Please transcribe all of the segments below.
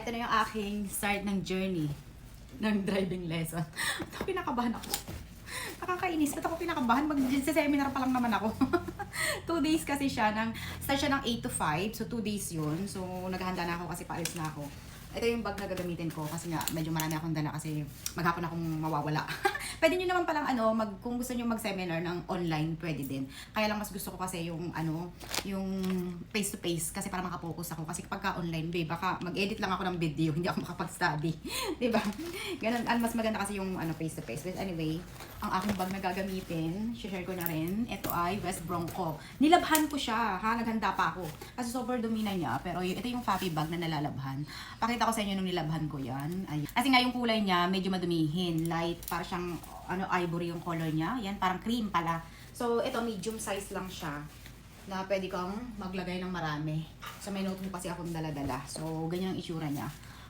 Ito na yung aking start ng journey ng driving lesson. Ito, pinakabahan ako. Nakakainis. Ba't ako pinakabahan? Mag-seminar pa lang naman ako. 2 days kasi siya. Start siya ng 8 to 5. So, 2 days yun. So, naghahanda na ako kasi paalis na ako. Ito yung bag na gagamitin ko kasi nga medyo marami akong dala kasi maghapon akong mawawala. Pwede nyo naman palang kung gusto nyo mag-seminar ng online, pwede din. Kaya lang mas gusto ko kasi yung yung face to face kasi para makapokus ako. Kasi kapag ka-online, baka mag-edit lang ako ng video, hindi ako makapag-study. Diba? Ganun, mas maganda kasi yung face to face. But anyway, ang aking bag na gagamitin, share ko na rin. Ito ay West Bronco. Nilabhan ko siya, naghanda pa ako. Kasi sobrang dumi na niya, pero ito yung Fabi bag na nalalabhan. Pakita ko sa inyo nung nilabhan ko yan. Ay, kasi nga yung kulay niya, medyo madumihin. Light, para siyang ivory yung color niya. Yan, parang cream pala. So, ito, medium size lang siya. Na pwede kang maglagay ng marami. So, may notebook kasi akong dala-dala. So, ganyan ang itsura niya.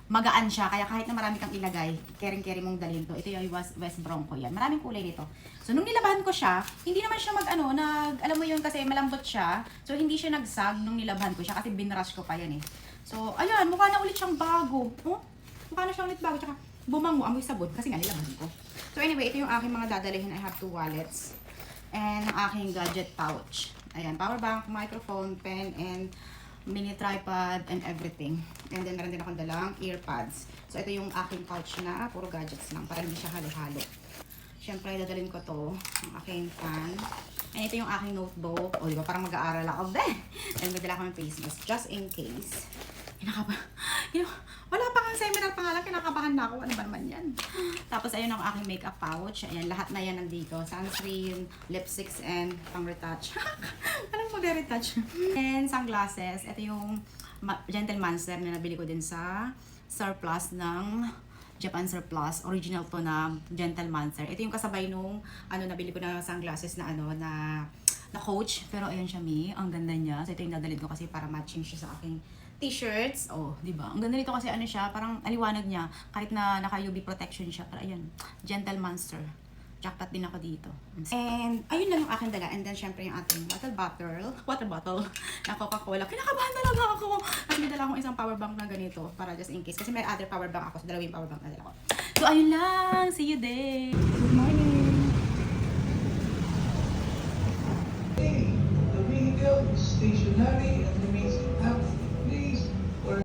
Magaan siya, kaya kahit na marami kang ilagay, kering-kering mong dalhin to. Ito yung West Bronco yan. Maraming kulay nito. So, nung nilabahan ko siya, hindi naman siya alam mo yun kasi malambot siya. So, hindi siya nagsag nung nilabahan ko siya kasi binrush ko pa yan eh. So, ayan, mukha na ulit siyang bago. Oh, mukha na siyang ulit bago. Tsaka, bumango, amoy sabon kasi nga nilabahan ko. So, anyway, ito yung aking mga dadalhin. I have 2 wallets. And ang aking gadget pouch. Ayan, power bank, microphone, pen, and mini tripod and everything. And then meron din akong dalang earpads. So ito yung aking pouch na puro gadgets lang para hindi siya halo-halo. Siyempre dadalhin ko to, ang aking fan. And ito yung aking notebook. O diba parang mag-aaral ako. And magdala ko ng face mask just in case. Wala pa kang seminar pa nga lang, kinakabahan na ako. Ano ba naman yan? Tapos ayun ang aking makeup pouch. Ayan, lahat na yan nandito. Sunscreen, lipsticks, and pang-retouch. Anong mag-retouch? And sunglasses. Ito yung Gentle Monster na nabili ko din sa surplus ng Japan Surplus. Original to na Gentle Monster. Ito yung kasabay nung nabili ko na sunglasses na na Coach. Pero ayan siya, ang ganda niya. So ito yung dadalhin ko kasi para matching siya sa aking t-shirts. Oh, di ba? Ang ganda nito kasi siya, parang aliwanag niya kahit na naka-UV protection siya. Pero ayan, Gentle Monster. Jackpot din ako dito. And ayun lang yung aking dala. And then syempre yung ating water bottle na Coca-Cola. Kinakabahan talaga ako. At may dala akong isang power bank na ganito para just in case. Kasi may other power bank ako. So dalawang power bank na dala ko. So ayun lang. See you there. Good morning. The vehicle is stationary and remains active.